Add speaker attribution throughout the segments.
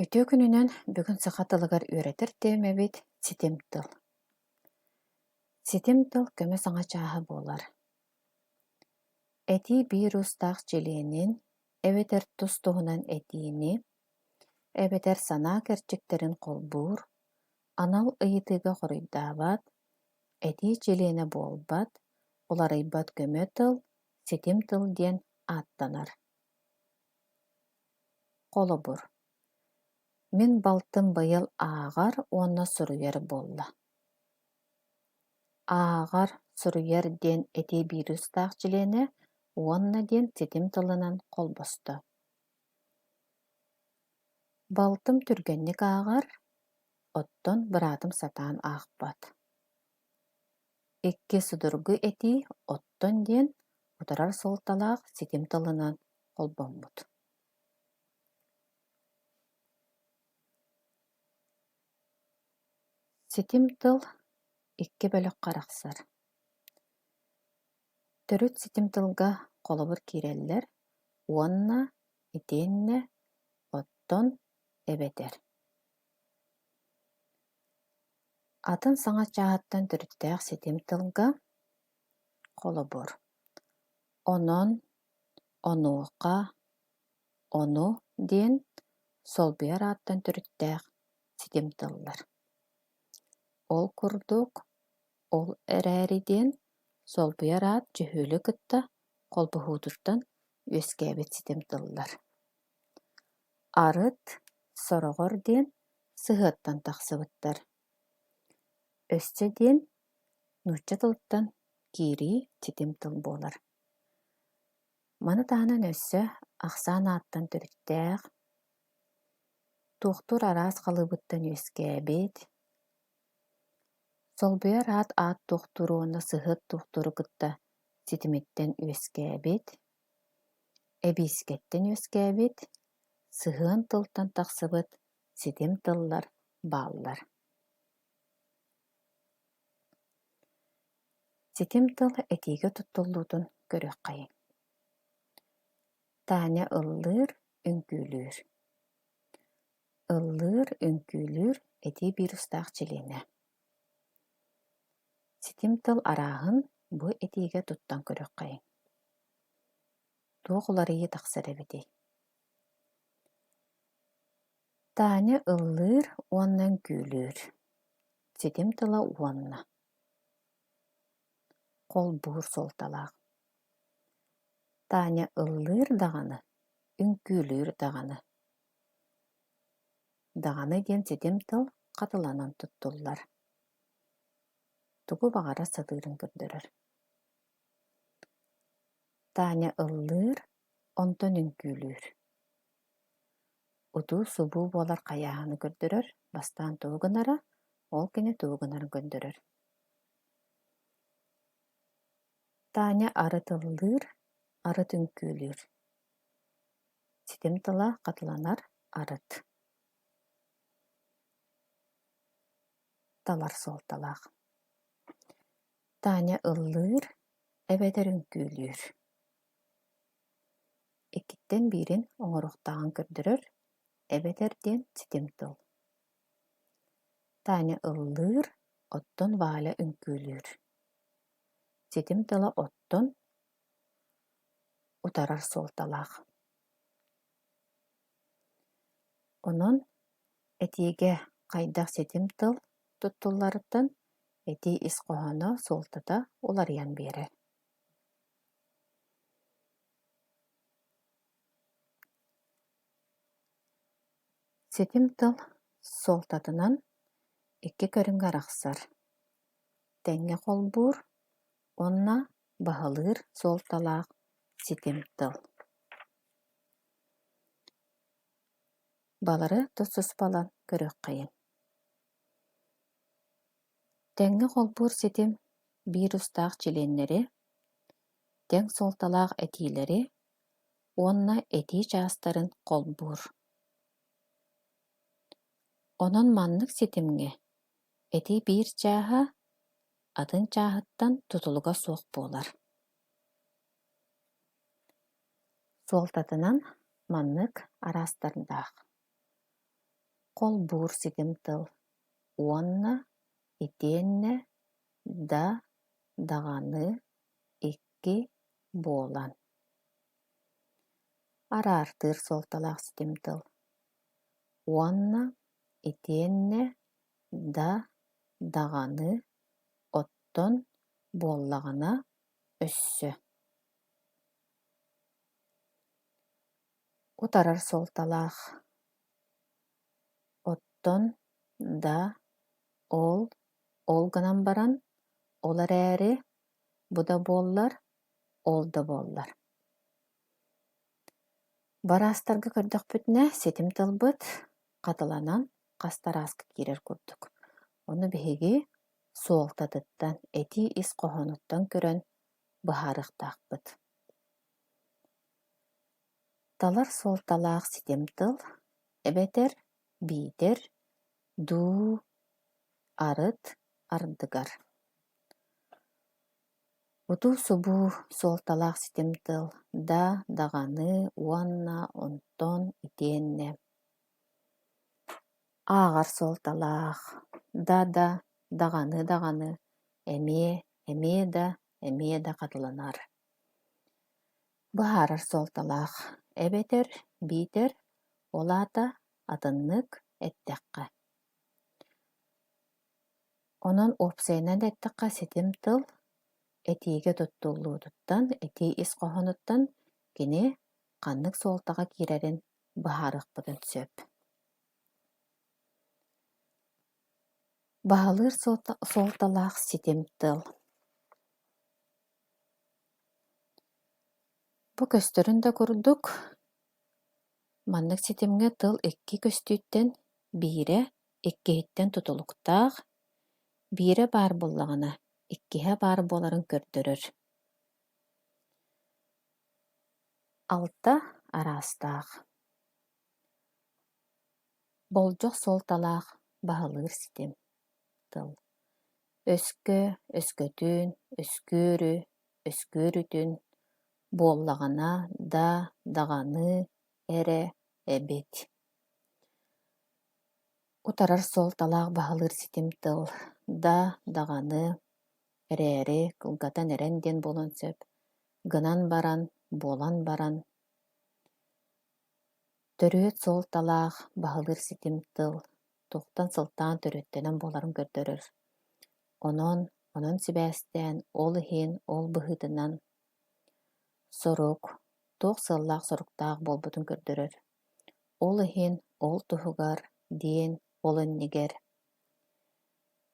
Speaker 1: Өтө күнүнөн бүгүн сахатылыгар үөретер тиэмэбит ситим тыл. Ситим тыл көмө саҥа чааһа буолар. Эти биир устаах дьилиэнин эбэтэр тус туһунан этиини, эбэтэр санаа кэрдьиктерин холбуур, анал ыйытыыга хоруйдаабат, эти дьилиэнэ буолбат, уларыйбат көмө тыл ситим тыл диэн ааттанар. Холобур. Мин балтым быйыл ааҕар уонна суруйар буолла. Ааҕар суруйар диэн эти биир устаах дьилиэнэ уонна диэн ситим тылынан холбосто. Балтым түргэнник ааҕар, оттон быраатым сатаан аахпат. Икки судургу эти оттон диэн утарар солталаах ситим тылынан холбоммут. Ситим тыл икки бөлөк харахсар. Төрүт ситим тылга холобур киирэллэр, уонна итиэннэ оттон эбэтэр. Атын саҥа чааһыттан төрүттээх ситим тылга холобур. Онон, онуоха, ону диэн солбуйар ааттан төрүттээх ситим тыллар. Ол курдук, ол эрээри диэн солбуйар аат дьүһүүлү кытта холбуһуутуттан үөскээбит ситим тыллар. Арыт, сороҕор диэн сыһыаттан тахсыбыттар. Өссө диэн нуучча тылыттан киирии ситим тыл буолар. Маны таһынан өссө ахсаан ааттан төрүттээх, туохтур араас халыыбыттан үөскээбит, солбуйар аат туохтуру уонна сыһыат туохтуру кытта ситимиттэн үөскээбит, эбиискэттэн үөскээбит, сыһыан тылтан тахсыбыт ситим тыллар бааллар. Ситим тыл этиигэ туттуллуутун көрүөх хайыҥ. Таня ыллыыр, үҥкүүлүүр. Ыллыыр, үҥкүүлүүр эти биир устаах дьилиэнэ. Ситим тыл арааһын бу этиигэ туттан көрүөх хайыҥ. Туох уларыйы тахсар эбитий. Таня ыллыыр уонна үҥкүүлүүр. Ситим тыла уонна. Холбуур солталаах. Таня ыллыыр даҕаны, үҥкүүлүүр даҕаны. Даҕаны диэн ситим тыл хатыланан туттуллар. Тугу баҕара сатыырын көрдөрөр. Таня ыллыыр, онтон үҥкүүлүүр. Утуу субуу буолар хайааһыны көрдөрөр, бастаан тугунара, ол кини тугунарын көндөрөр. Таня арыт ыллыыр, арыт үҥкүүлүүр. Ситим тыла хатыланар арыт. Талар солталаах. Таня ыллыыр, эбэтэр үҥкүүлүүр. Иккиттен биирин оҥоруохтааҕын көрдөрөр, эбэтэр диэн ситим тыл. Таня ыллыыр, оттон Валя үҥкүүлүүр. Ситим тыла оттон утарар солталаах. Онон этиигэ хайдах ситим тыл туттулларыттан эти ис-хоһоно суолтата уларыйан биэрэр. Ситим тыл суолтатынан икки көрүҥ арахсар. Тэҥҥэ холбуур, онна баһылыыр суолталаах ситим тыл. Балары тус балан көрүөх хайыҥ. Тэҥҥэ холбуур ситим биир устаах дьилиэннэри, тэҥ суолталаах этиилэри, уонна этии чаастарын холбуур. Онон маннык ситимҥэ эти биир чааһа атын чааһыттан тутулуга суох буолар. Суолтатынан маннык араастардаах. колбуур ситим тыл. Уонна итиэннэ да даҕаны икки буолан. Араартыыр суолталаах ситим тыл. Уонна итиэннэ да даҕаны оттон буоллаҕына өссө. Утарар суолталаах. Оттон да ол гынан баран, олар ээри буда буоллар, ол да буоллар. Бараастарга көрдөкпүтнэ ситим тылбыт катыланан кастарааска киирер курдук. Ону биһиги суолтатыттан эти ис кохонуттан көрөн быһаарыхтаахпыт. Талар суолталаах ситим тыл эбэтэр, биитэр, дуу, арыт, ардыгар. Утуу субуу суолталаах ситим тыл да даҕаны, уонна, онтон, итиэннэ. Ааҕар суолталаах да даҕаны, эмиэ да катыланар. Быһаарар суолталаах эбэтэр, биитэр, олаата атыннык эттэххэ. Онон опсайынан эттэххэ ситим тыл этиигэ туттуллуутуттан, этии ис кохонуттан кини ханнык суолтаҕа киирэрин быһаарыхпытын сөп. Баһалыыр суолталаах ситим тыл. Бу көстөрүн да курдук. Маннык ситимгэ тыл икки көстүүттэн биирэ иккиһиттэн тутулуктаах, биирэ баар буллаҕына иккиһэ баар буоларын көрдөрөр. Алта араастаах. Болдьох суолталаах баһалыыр ситим тыл. Өскө, өскөтүүн, өскүүрү, өскүүрүтүн, буоллаҕына да, даҕаны, эрэ, эбит. Утарар суолталаах баһалыыр ситим тыл да, даҕаны, эрээри, кылгатан эрэн диэн буолан сөп, гынан баран, буолан баран. Төрүөт суолталаах баһалыыр ситим тыл туохтан сылтаан төрүөттэнэн буоларын көрдөрөр. Онон сибээстэн ол иһин, ол быһыытынан сорук, туох сыллаах соруктаах буолбутун көрдөрөр. Ол иһин, ол туһугар диэн ол иннигэр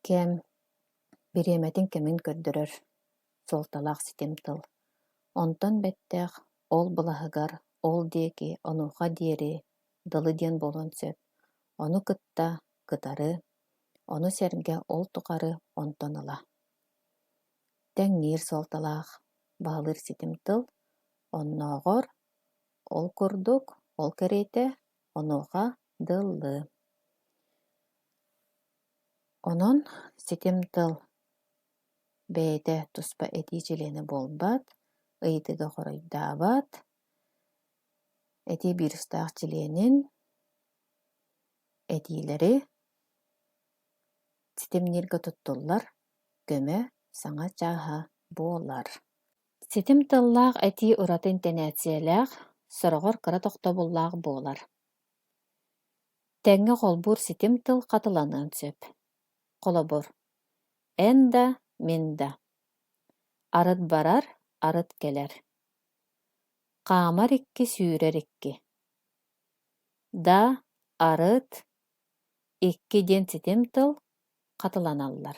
Speaker 1: кэм бириэмэтин кэмин көрдөрөр суолталаах ситим тыл. Онтон бэттэх ол былаһыгар, ол диэки, онуоха диэри дылы диэн буолан сөп. Ону кытта, кытары, ону сэргэ ол тухары онтон ыла. Тэҥниир суолталаах баһалыыр ситим тыл оннооҕор ол курдук, ол кэриэтэ, онуоха дыллы. Онон ситим тыл бэйэтэ туспа этии дьилиэни буолбат, ыйытыга хоройдаабат, этии биирустаах дьилиэнин этиилэри ситимнииргэ туттуллар, көмө саҥа чааһа буолар. Ситим тыллаах этии уратын тэнээчиэлээх, сороҕор кыра тохтобуллаах буолар. Тэҥҥэ холбуур ситим тыл хатыланыан сөп. Холобур: эн да, мин да. Арыт барар, арыт келер. Хаамар икки, сүүрэр икки. Да, арыт, икки диэн ситим тыл хатыланаллар.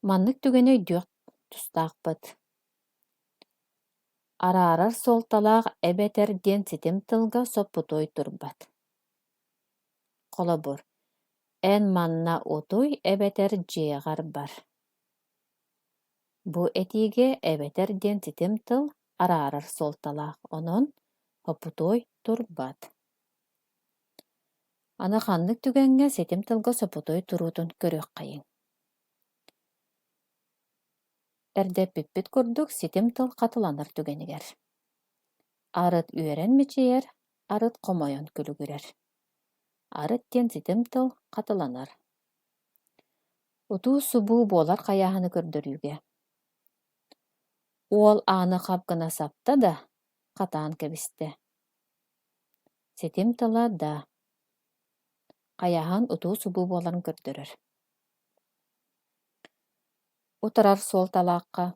Speaker 1: Маннык түгэнэ өйдүөх тустаахпыт. Араарар суолталаах эбэтэр диэн ситим тылга соппутуой турбат. Холобур: эн манна утуй эбэтэр дьиэҕэр бар. Бу этиигэ эбэтэр диэн ситим тыл араарар суолталаах, онон соппутуой турбат. Аны ханнык түгэҥҥэ ситим тылга соппутуой туруутун көрүөххэйиҥ. Эрдэппиппит курдук ситим тыл хатыланар түгэнигэр. Арыт үөрэн мичиэр, арыт хомойон күлүгүрэр. арыттен ситим тыл қатыланар. Утуу субуу болар қаяғыны көрдөрүүгэ. Ол аны қапқына сапта да қатаан кебісті. Ситим тыла да қаяғын утуу субуу боларын көрдөрөр. Утарар сол талаққа.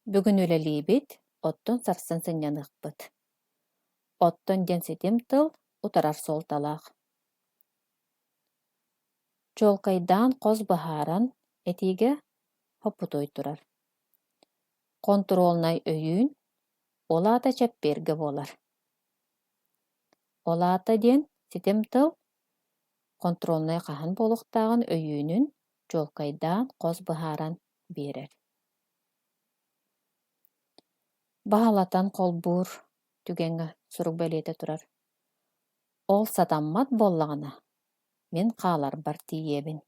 Speaker 1: Бүгін өлелейбит, оттон сарсын сынянықпыт. Оттон ден ситим тыл утарар сол талақ. Чолкайдан қоз бахаран этиге хоппутой турар. Контролнай өйүн олата чапперге болар. Олата ден ситим тыл контролнай қахан болуқтағын өйүнүн чолкайдан қоз бахаран берер. Бахалатан қолбур түгенге сурук бәлеті турар. Ол сатаммат боллағына мен қалар бар тиебін.